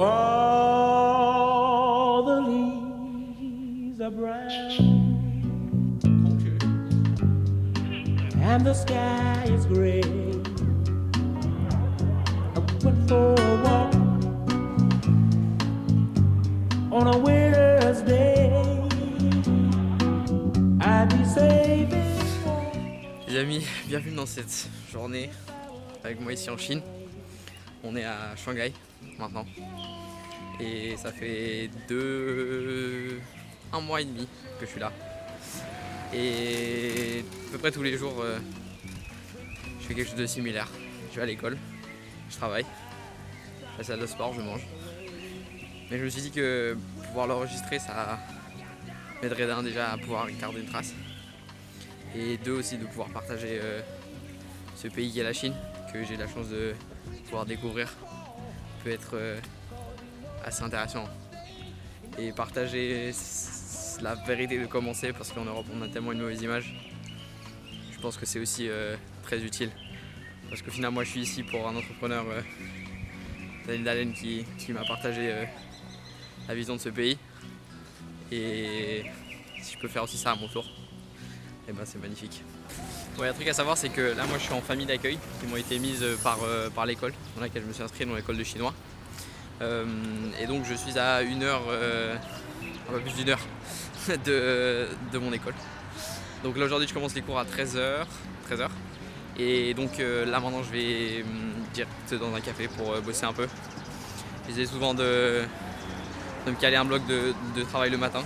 All the leaves are brown and the sky is gray. I went for a walk on a winter's day. I'd be safe. Les amis, bienvenue dans cette journée avec moi ici en Chine. On est à Shanghai maintenant et ça fait un mois et demi que je suis là. Et à peu près tous les jours, je fais quelque chose de similaire. Je vais à l'école, je travaille, je fais la salle de sport, je mange. Mais je me suis dit que pouvoir l'enregistrer, ça m'aiderait déjà à pouvoir garder une trace. Et deux aussi de pouvoir partager ce pays qui est la Chine, que j'ai la chance de pouvoir découvrir, peut être assez intéressant. Et partager la vérité de comment c'est, parce qu'en Europe on a tellement une mauvaise image. Je pense que c'est aussi très utile. Parce que finalement moi je suis ici pour un entrepreneur, Daniel Dalen, qui m'a partagé la vision de ce pays. Et si je peux faire aussi ça à mon tour, et ben c'est magnifique. Ouais, un truc à savoir, c'est que là moi je suis en famille d'accueil qui m'ont été mises par l'école dans laquelle je me suis inscrit, dans l'école de chinois. Et donc je suis à une heure, un peu plus d'une heure de mon école. Donc là aujourd'hui je commence les cours à 13h. Et donc là maintenant je vais direct dans un café pour bosser un peu. J'essaie souvent de me caler un bloc de travail le matin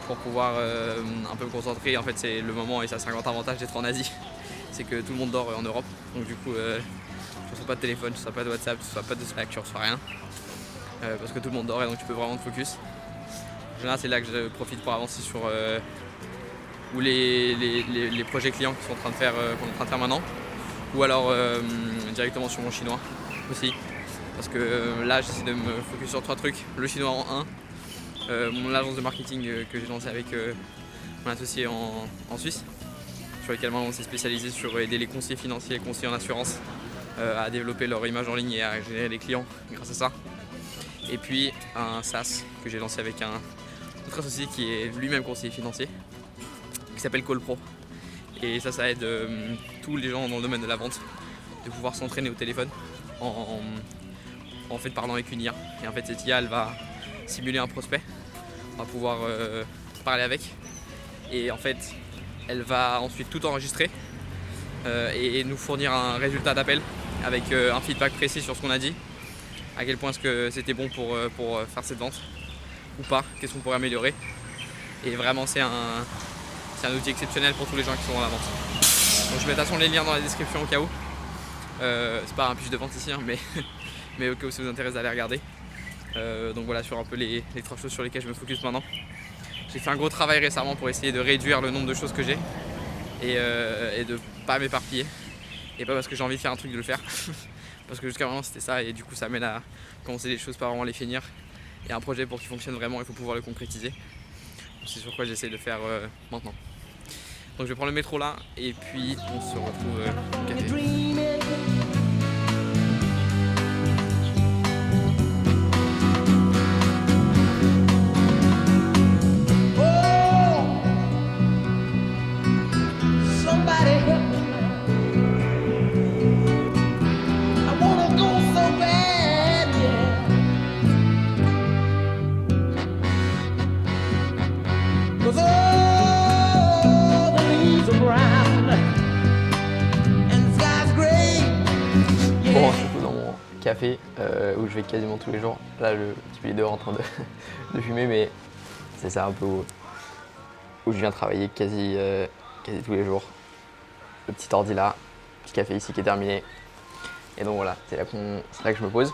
pour pouvoir un peu me concentrer. En fait c'est le moment, et ça c'est un grand avantage d'être en Asie, c'est que tout le monde dort en Europe. Donc du coup je ne reçois pas de téléphone, je ne reçois pas de WhatsApp, je ne reçois pas de Slack, je ne reçois rien. Parce que tout le monde dort et donc tu peux vraiment te focus. En général c'est là que je profite pour avancer sur ou les projets clients qu'on est en train de faire maintenant, ou alors directement sur mon chinois aussi. Parce que là j'essaie de me focus sur 3 trucs, le chinois en 1, mon agence de marketing que j'ai lancé avec mon associé en Suisse, sur lequel on s'est spécialisé sur aider les conseillers financiers et conseillers en assurance à développer leur image en ligne et à générer des clients grâce à ça. Et puis un SaaS que j'ai lancé avec un autre associé qui est lui-même conseiller financier, qui s'appelle CallPro. Et ça aide tous les gens dans le domaine de la vente de pouvoir s'entraîner au téléphone en fait parlant avec une IA. Et en fait cette IA elle va simuler un prospect, on va pouvoir parler avec, et en fait elle va ensuite tout enregistrer et nous fournir un résultat d'appel avec un feedback précis sur ce qu'on a dit, à quel point est-ce que c'était bon pour faire cette vente ou pas, qu'est-ce qu'on pourrait améliorer. Et vraiment c'est un outil exceptionnel pour tous les gens qui sont dans la vente. Donc je mets de toute façon les liens dans la description au cas où. C'est pas un pitch de vente ici, hein, mais au cas où ça vous intéresse d'aller regarder. Donc voilà, sur un peu les 3 choses sur lesquelles je me focus maintenant. J'ai fait un gros travail récemment pour essayer de réduire le nombre de choses que j'ai et de pas m'éparpiller. Et pas parce que j'ai envie de faire un truc de le faire, parce que jusqu'à maintenant c'était ça, et du coup ça mène à commencer les choses, pas vraiment les finir. Et un projet pour qu'il fonctionne vraiment, il faut pouvoir le concrétiser. C'est sur quoi j'essaie de faire maintenant. Donc je vais prendre le métro là et puis on se retrouve au café. Bon, surtout dans mon café où je vais quasiment tous les jours. Là, le type est dehors en train de fumer, mais c'est ça un peu où je viens travailler quasi tous les jours. Le petit ordi là, petit café ici qui est terminé. Et donc voilà, c'est là que je me pose.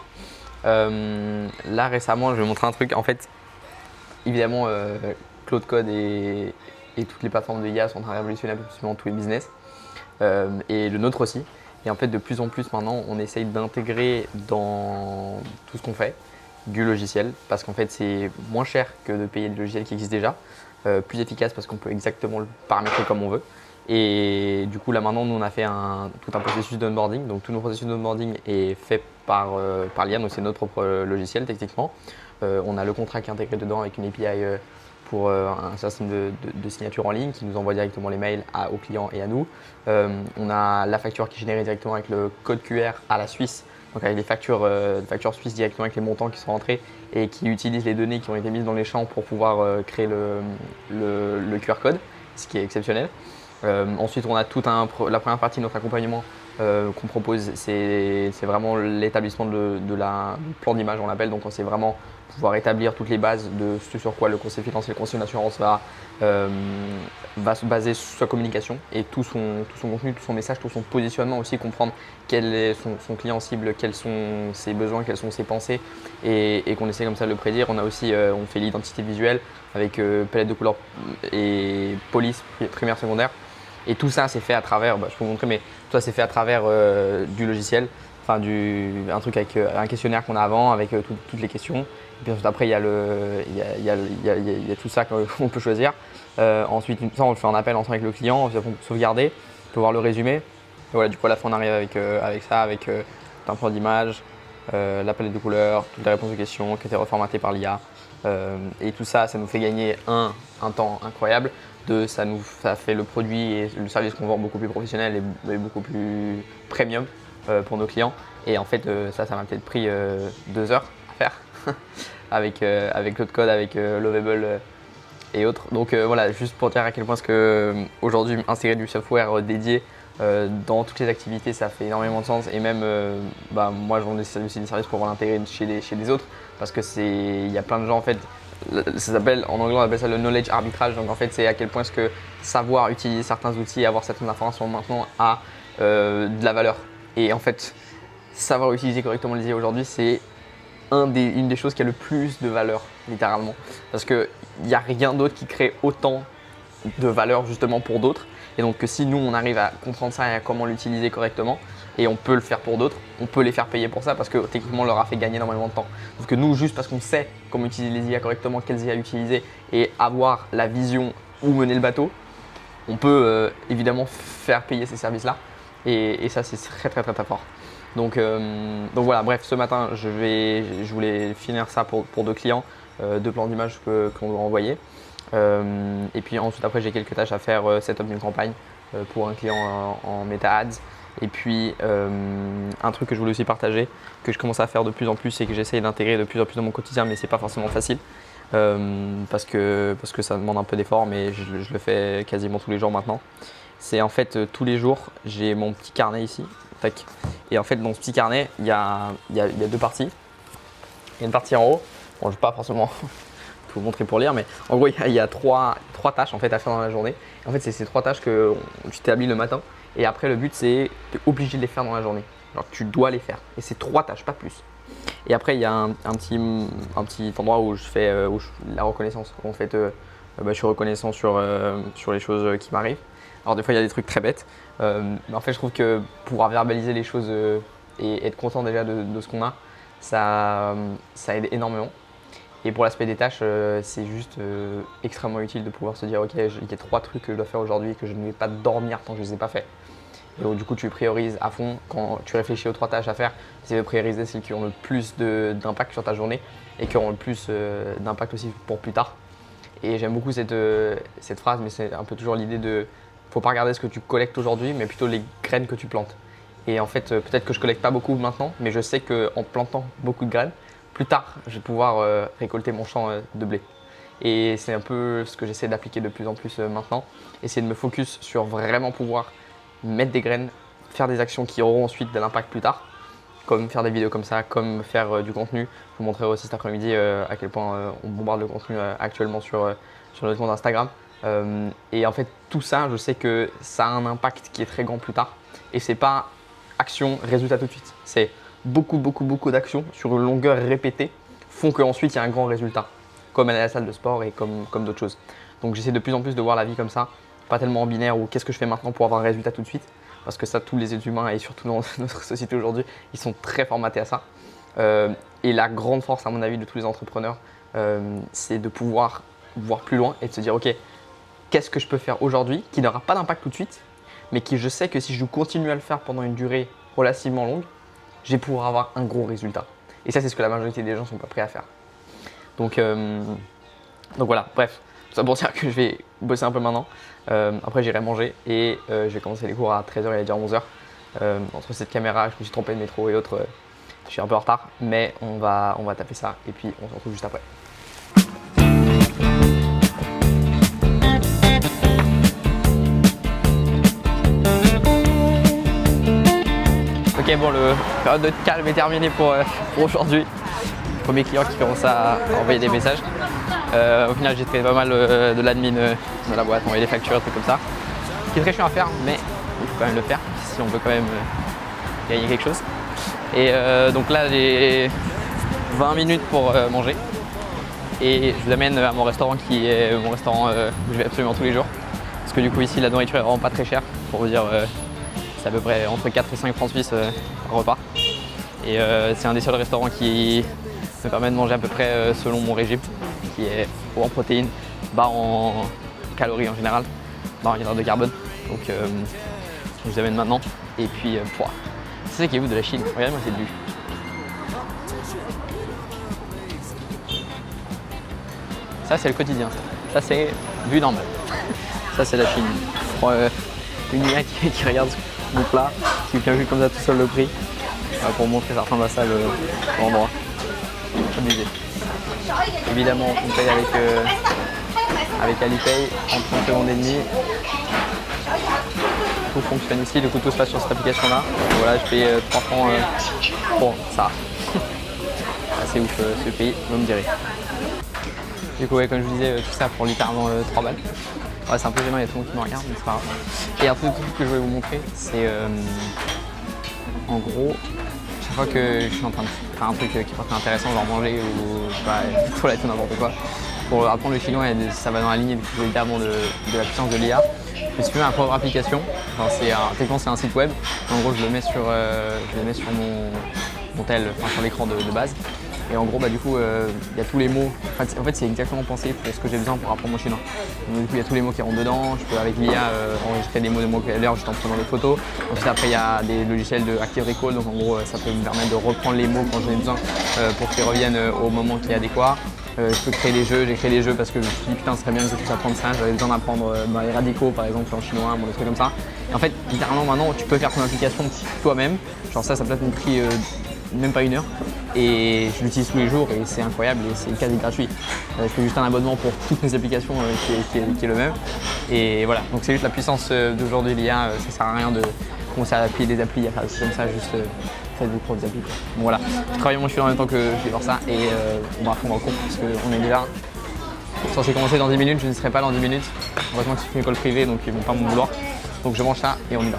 Là récemment, je vais vous montrer un truc. En fait, évidemment, Claude Code et toutes les plateformes de IA sont en train de révolutionner absolument tous les business. Et le nôtre aussi. Et en fait, de plus en plus maintenant, on essaye d'intégrer dans tout ce qu'on fait du logiciel, parce qu'en fait, c'est moins cher que de payer des logiciels qui existent déjà, plus efficace parce qu'on peut exactement le paramétrer comme on veut. Et du coup, là maintenant, nous, on a fait tout un processus d'onboarding. Donc, tout nos processus d'onboarding est fait par l'IA, donc c'est notre propre logiciel techniquement. On a le contrat qui est intégré dedans avec une API pour un système de signature en ligne qui nous envoie directement les mails aux clients et à nous. On a la facture qui est générée directement avec le code QR à la Suisse, donc avec les factures suisses directement avec les montants qui sont rentrés et qui utilisent les données qui ont été mises dans les champs pour pouvoir créer le QR code, ce qui est exceptionnel. Ensuite, on a la première partie de notre accompagnement qu'on propose, c'est vraiment l'établissement du plan d'image, on l'appelle. Donc, c'est vraiment pouvoir établir toutes les bases de ce sur quoi le conseil financier, le conseil d'assurance va se baser sur sa communication et tout son contenu, tout son message, tout son positionnement aussi, comprendre quel est son client cible, quels sont ses besoins, quelles sont ses pensées et qu'on essaie comme ça de le prédire. On a aussi, on fait l'identité visuelle avec palette de couleurs et police primaire, secondaire. Et tout ça, c'est fait à travers, je peux vous montrer, mais tout ça, c'est fait à travers du logiciel, enfin un truc avec un questionnaire qu'on a avant, avec toutes les questions. Et puis ensuite, après, il y a tout ça qu'on peut choisir. Ensuite, ça, on le fait en appel ensemble avec le client, on peut sauvegarder, on peut voir le résumé. Et voilà, du coup, à la fin, on arrive avec ça, avec un plan d'image, la palette de couleurs, toutes les réponses aux questions qui ont été reformatées par l'IA. Et tout ça, ça nous fait gagner un temps incroyable. Deux, ça fait le produit et le service qu'on vend beaucoup plus professionnel et beaucoup plus premium pour nos clients. Et en fait, ça m'a peut-être pris 2 heures à faire avec l'autre code, avec Lovable et autres. Donc voilà, juste pour dire à quel point aujourd'hui intégrer du software dédié dans toutes les activités, ça fait énormément de sens. Et même, moi, je vends aussi des services pour pouvoir l'intégrer chez les autres parce que il y a plein de gens en fait. Ça s'appelle, en anglais on appelle ça le knowledge arbitrage, donc en fait c'est à quel point est-ce que savoir utiliser certains outils et avoir certaines informations maintenant a de la valeur. Et en fait, savoir utiliser correctement les IA aujourd'hui, c'est une des choses qui a le plus de valeur, littéralement. Parce qu'il n'y a rien d'autre qui crée autant de valeur justement pour d'autres. Et donc que si nous on arrive à comprendre ça et à comment l'utiliser correctement, et on peut le faire pour d'autres, on peut les faire payer pour ça parce que techniquement on leur a fait gagner énormément de temps. Parce que nous, juste parce qu'on sait comment utiliser les IA correctement, quelles IA utiliser et avoir la vision où mener le bateau, on peut évidemment faire payer ces services-là et ça c'est très très très très fort. Donc voilà, bref, ce matin je voulais finir ça pour 2 clients, 2 plans d'image qu'on doit envoyer. Et puis ensuite après j'ai quelques tâches à faire, setup d'une campagne pour un client en Meta Ads. Et puis un truc que je voulais aussi partager, que je commence à faire de plus en plus et que j'essaye d'intégrer de plus en plus dans mon quotidien, mais c'est pas forcément facile parce que ça demande un peu d'effort, mais je le fais quasiment tous les jours maintenant. C'est en fait tous les jours, j'ai mon petit carnet ici. Tac. Et en fait dans ce petit carnet, il y a 2 parties. Il y a une partie en haut, bon, je ne vais pas forcément vous montrer pour lire, mais en gros il y a 3 tâches en fait à faire dans la journée. Et en fait c'est ces 3 tâches que tu t'établis le matin. Et après, le but, c'est d'être obligé de les faire dans la journée. Genre, tu dois les faire. Et c'est 3 tâches, pas plus. Et après, il y a un petit endroit où je fais la reconnaissance. En fait, je suis reconnaissant sur les choses qui m'arrivent. Alors, des fois, il y a des trucs très bêtes. Mais en fait, je trouve que pouvoir verbaliser les choses et être content déjà de ce qu'on a, ça aide énormément. Et pour l'aspect des tâches, c'est juste extrêmement utile de pouvoir se dire ok, il y a 3 trucs que je dois faire aujourd'hui et que je ne vais pas dormir tant que je ne les ai pas faits. Et donc, du coup, tu priorises à fond. Quand tu réfléchis aux 3 tâches à faire, c'est de prioriser celles qui ont le plus d'impact sur ta journée et qui auront le plus d'impact aussi pour plus tard. Et j'aime beaucoup cette phrase, mais c'est un peu toujours l'idée de faut pas regarder ce que tu collectes aujourd'hui, mais plutôt les graines que tu plantes. Et en fait, peut-être que je collecte pas beaucoup maintenant, mais je sais qu'en plantant beaucoup de graines, plus tard, je vais pouvoir récolter mon champ de blé. Et c'est un peu ce que j'essaie d'appliquer de plus en plus maintenant. Essayer de me focus sur vraiment pouvoir mettre des graines, faire des actions qui auront ensuite de l'impact plus tard, comme faire des vidéos comme ça, comme faire du contenu. Je vous montrerai aussi cet après-midi à quel point on bombarde le contenu actuellement sur notre compte Instagram. Et en fait, tout ça, je sais que ça a un impact qui est très grand plus tard. Et c'est pas action, résultat tout de suite. C'est beaucoup d'actions sur une longueur répétée font qu'ensuite il y a un grand résultat, comme aller à la salle de sport et comme d'autres choses. Donc j'essaie de plus en plus de voir la vie comme ça, pas tellement en binaire ou qu'est-ce que je fais maintenant pour avoir un résultat tout de suite, parce que ça, tous les êtres humains et surtout dans notre société aujourd'hui, ils sont très formatés à ça. Et la grande force, à mon avis, de tous les entrepreneurs, c'est de pouvoir voir plus loin et de se dire ok, qu'est-ce que je peux faire aujourd'hui qui n'aura pas d'impact tout de suite, mais qui je sais que si je continue à le faire pendant une durée relativement longue, je vais pouvoir avoir un gros résultat. Et ça, c'est ce que la majorité des gens ne sont pas prêts à faire. Donc voilà, bref, tout ça pour dire que je vais bosser un peu maintenant. Après, j'irai manger et je vais commencer les cours à 13h et à dire 11h. Entre cette caméra, je me suis trompé de métro et autres, je suis un peu en retard, mais on va taper ça et puis on se retrouve juste après. Ok, bon, le période de calme est terminée pour aujourd'hui. Premier client qui commence à envoyer des messages. Au final, j'ai fait pas mal de l'admin de la boîte, envoyer des factures, des trucs comme ça. Ce qui est très chiant à faire, mais il faut quand même le faire si on veut quand même gagner quelque chose. Et donc là, j'ai 20 minutes pour manger. Et je vous amène à mon restaurant qui est mon restaurant où je vais absolument tous les jours. Parce que du coup, ici, la nourriture est vraiment pas très chère. Pour vous dire, c'est à peu près entre 4 et 5 francs suisses par repas. Et c'est un des seuls restaurants qui me permet de manger à peu près selon mon régime, qui est haut en protéines, bas en calories en général, bas en hydrates de carbone. Donc je vous amène maintenant. Et puis, c'est ça qui est ouf de la Chine. Regardez-moi cette vue. Ça, c'est le quotidien. Ça, c'est vue normale. Ça, c'est la Chine. Une IA qui regarde mon plat, qui vient juste comme ça tout seul le prix. Pour montrer, ça ressemble à ça l'endroit. Abusé. Évidemment, on paye avec Alipay en 30 secondes et demie. Tout fonctionne ici, du coup tout se passe sur cette application là. Et voilà, je paye 3 francs pour ça. C'est ouf ce pays, vous me direz. Du coup, ouais, comme je vous disais, tout ça pour littéralement 3 balles. Ouais, c'est un peu gênant, il y a tout le monde qui me regarde, mais c'est pas grave. Et un truc que je voulais vous montrer, c'est en gros, chaque fois que je suis en train de faire un truc qui peut être intéressant, genre manger ou je sais pas, toilette ou n'importe quoi, pour apprendre le chinois, ça va dans la ligne évidemment de la puissance de l'IA. Je me suis fait ma propre application, enfin, techniquement c'est un site web, en gros je le mets sur mon tel, enfin, sur l'écran de base. Et en gros, du coup, il y a tous les mots. En fait, c'est exactement pensé pour ce que j'ai besoin pour apprendre mon chinois. Donc, du coup, il y a tous les mots qui rentrent dedans. Je peux, avec l'IA, enregistrer des mots de vocabulaire juste en prenant des photos. Ensuite, après, il y a des logiciels de Active Recall. Donc, en gros, ça peut me permettre de reprendre les mots quand j'en ai besoin pour qu'ils reviennent au moment qui est adéquat. Je peux créer des jeux. J'ai créé des jeux parce que je me suis dit, putain, ce serait bien que je puisse apprendre ça. J'avais besoin d'apprendre les radicaux, par exemple, en chinois, des trucs comme ça. Et en fait, littéralement, maintenant, tu peux faire ton application toi-même. Genre, ça peut-être me pris même pas 1 heure. Et je l'utilise tous les jours et c'est incroyable et c'est quasi gratuit. Je fais juste un abonnement pour toutes mes applications qui est le même. Et voilà, donc c'est juste la puissance d'aujourd'hui l'IA, ça sert à rien de commencer à appuyer des applis, à faire des trucs comme ça, juste faites vos propres applis. Bon voilà, je travaille mon chinois en même temps que je vais voir ça et on va fondre en cours parce qu'on est déjà censé commencer dans 10 minutes, je ne serai pas dans 10 minutes. Heureusement que c'est une école privée donc ils vont pas m'en vouloir. Donc je mange ça et on y va.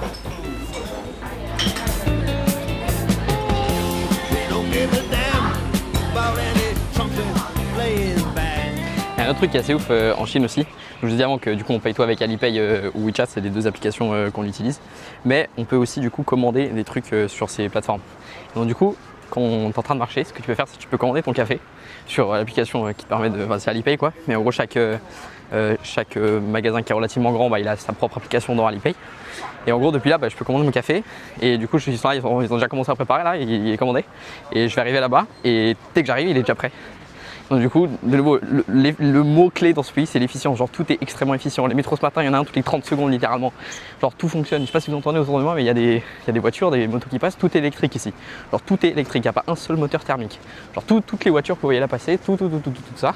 Il y a un autre truc qui est assez ouf en Chine aussi. Je vous ai dit avant que du coup on paye tout avec Alipay ou WeChat, c'est les 2 applications qu'on utilise. Mais on peut aussi du coup commander des trucs sur ces plateformes. Et donc du coup, quand on est en train de marcher, ce que tu peux faire, c'est que tu peux commander ton café sur l'application qui permet de. Enfin, c'est Alipay quoi. Mais en gros chaque magasin qui est relativement grand, il a sa propre application dans Alipay. Et en gros depuis là, je peux commander mon café. Et du coup je suis là, ils ont déjà commencé à préparer là, il est commandé. Et je vais arriver là-bas et dès que j'arrive, il est déjà prêt. Donc du coup, de nouveau, le mot-clé dans ce pays, c'est l'efficience. Genre tout est extrêmement efficient. Les métros ce matin, il y en a un toutes les 30 secondes littéralement. Genre tout fonctionne. Je sais pas si vous entendez autour de moi, mais il y a des voitures, des motos qui passent. Tout est électrique ici. Genre tout est électrique. Il n'y a pas un seul moteur thermique. Genre toutes les voitures que vous voyez là passer, tout ça,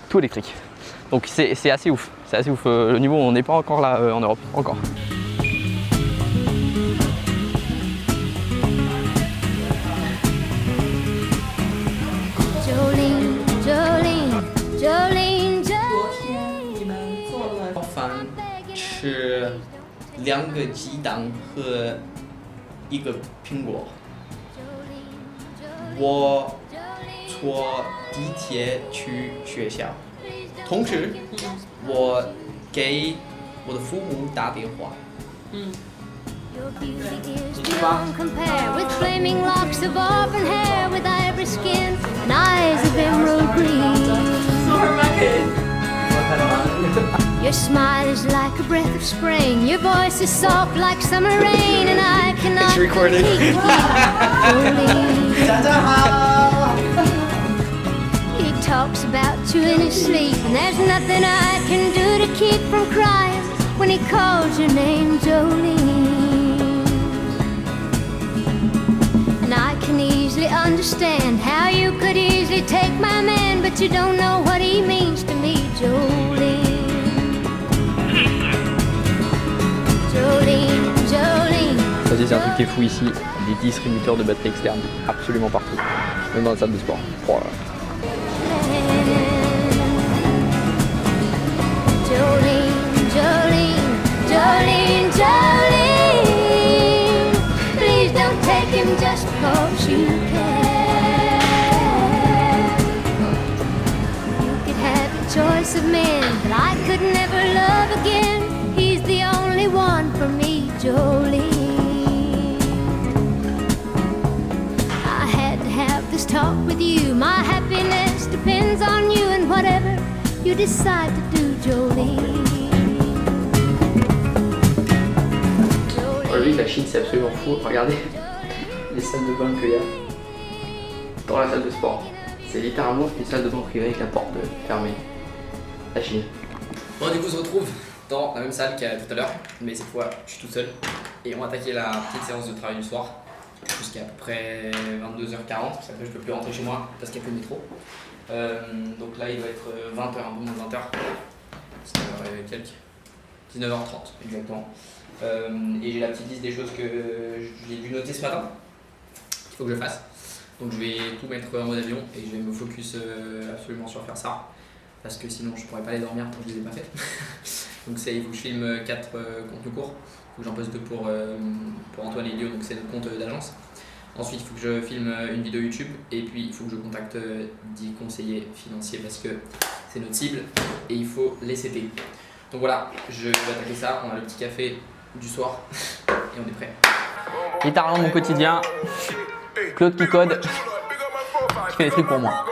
tout électrique. Donc c'est assez ouf. C'est assez ouf. Le niveau, on n'est pas encore là en Europe. Encore.吃2个鸡蛋和1个苹果。我坐地铁去学校，同时我给我的父母打电话。Your beauty is beyond compare, with flaming locks of auburn hair, with ivory skin and eyes of emerald green. Your smile is like a breath of spring, your voice is soft like summer rain, and I cannot It's recording. compete with Jolene. 大家好。 He talks about you in his sleep, and there's nothing I can do to keep from crying when he calls your name, Jolene. And I can easily understand how you could easily take my man, but you don't know what he means to me, Jolene. Jolene, Jolene. Ça c'est un truc qui est fou ici, des distributeurs de batteries externes absolument partout, même dans la salle de sport. Oh là là. Jolene, Jolene, Jolene, Jolene. Please don't take him just cause you can. You could have a choice of men, but I could never love again. He's the only one for me, Jolene. I had to have this talk with you. My happiness depends on you, and whatever you decide to do, Jolene. Aujourd'hui, la Chine, c'est absolument fou. Regardez les salles de bain qu'il y a dans la salle de sport. C'est littéralement une salle de bain privée avec la porte fermée. La Chine. Bon, du coup, on se retrouve dans la même salle qu'à tout à l'heure, mais cette fois, je suis tout seul. Et on va attaquer la petite séance de travail du soir jusqu'à peu près 22h40, parce qu'après, je peux plus rentrer chez moi parce qu'il n'y a plus de métro. Donc là, il doit être 20h, un peu moins de 20h. 19h et quelques. 19h30, exactement. Et j'ai la petite liste des choses que j'ai dû noter ce matin, qu'il faut que je fasse. Donc je vais tout mettre en mode avion et je vais me focus absolument sur faire ça. Parce que sinon je pourrais pas aller dormir tant que je les ai pas fait. Donc il faut que je filme 4 contenus courts. Il faut que j'en poste 2 pour Antoine et Lio, donc c'est notre compte d'agence. Ensuite il faut que je filme une vidéo YouTube et puis il faut que je contacte 10 conseillers financiers parce que c'est notre cible et il faut les citer. Donc voilà, je vais attaquer ça, on a le petit café du soir et on est prêt. Littéralement mon quotidien, Claude qui code, qui fait des trucs pour moi.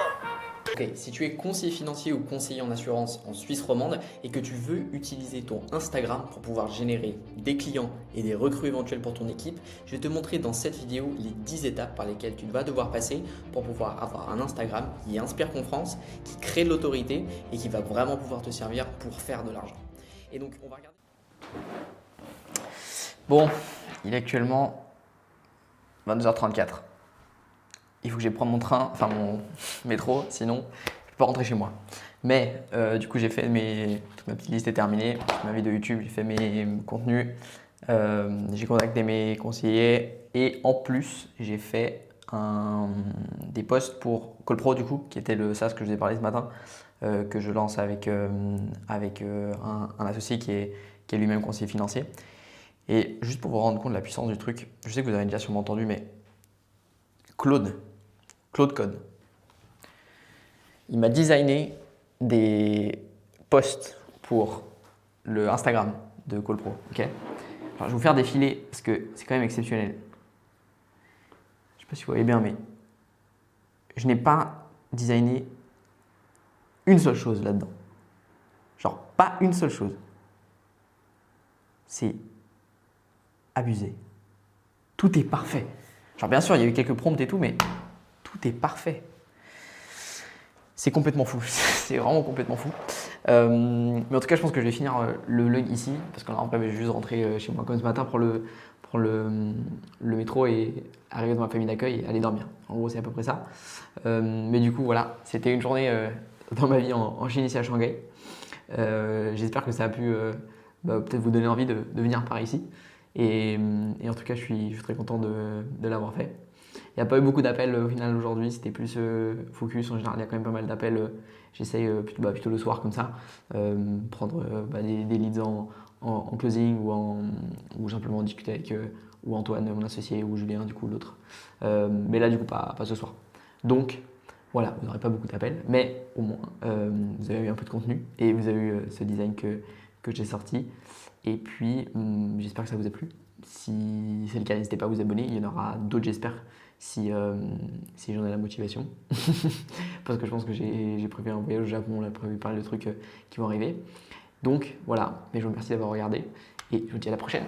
Ok, si tu es conseiller financier ou conseiller en assurance en Suisse romande et que tu veux utiliser ton Instagram pour pouvoir générer des clients et des recrues éventuelles pour ton équipe, je vais te montrer dans cette vidéo les 10 étapes par lesquelles tu vas devoir passer pour pouvoir avoir un Instagram qui inspire confiance, qui crée de l'autorité et qui va vraiment pouvoir te servir pour faire de l'argent. Et donc on va regarder. Bon, il est actuellement 22h34. Il faut que j'aille prendre mon train, enfin mon métro, sinon je peux pas rentrer chez moi. Mais du coup j'ai fait ma petite liste est terminée, ma vidéo YouTube, j'ai fait mes contenus, j'ai contacté mes conseillers et en plus j'ai fait des posts pour Callpro du coup, qui était le SaaS que je vous ai parlé ce matin, que je lance avec un associé qui est lui-même conseiller financier. Et juste pour vous rendre compte de la puissance du truc, je sais que vous avez déjà sûrement entendu, mais Claude Code, il m'a designé des posts pour le Instagram de Callpro. Okay, alors, je vais vous faire défiler parce que c'est quand même exceptionnel. Je ne sais pas si vous voyez bien, mais je n'ai pas designé une seule chose là-dedans. Genre, pas une seule chose. C'est abusé. Tout est parfait. Genre, bien sûr, il y a eu quelques prompts et tout, mais tout est parfait. C'est complètement fou. C'est vraiment complètement fou. Mais en tout cas, je pense que je vais finir le vlog ici, parce qu'en vrai, je vais juste rentrer chez moi comme ce matin, prendre le métro et arriver dans ma famille d'accueil et aller dormir. En gros, c'est à peu près ça. Mais du coup, voilà, c'était une journée dans ma vie en Chine, ici à Shanghai. J'espère que ça a pu peut-être vous donner envie de venir par ici. Et en tout cas, je suis très content de l'avoir fait. Il n'y a pas eu beaucoup d'appels au final aujourd'hui, c'était plus focus. En général, il y a quand même pas mal d'appels. J'essaye plutôt le soir comme ça, prendre des leads en closing ou simplement discuter avec ou Antoine, mon associé, ou Julien, du coup l'autre. Mais là, du coup, pas ce soir. Donc, voilà, vous n'aurez pas beaucoup d'appels, mais au moins, vous avez eu un peu de contenu et vous avez eu ce design que j'ai sorti. Et puis, j'espère que ça vous a plu. Si c'est le cas, n'hésitez pas à vous abonner. Il y en aura d'autres, j'espère, si j'en ai la motivation. Parce que je pense que j'ai prévu un voyage au Japon, on a prévu pas mal de trucs qui vont arriver. Donc, voilà. Mais je vous remercie d'avoir regardé et je vous dis à la prochaine.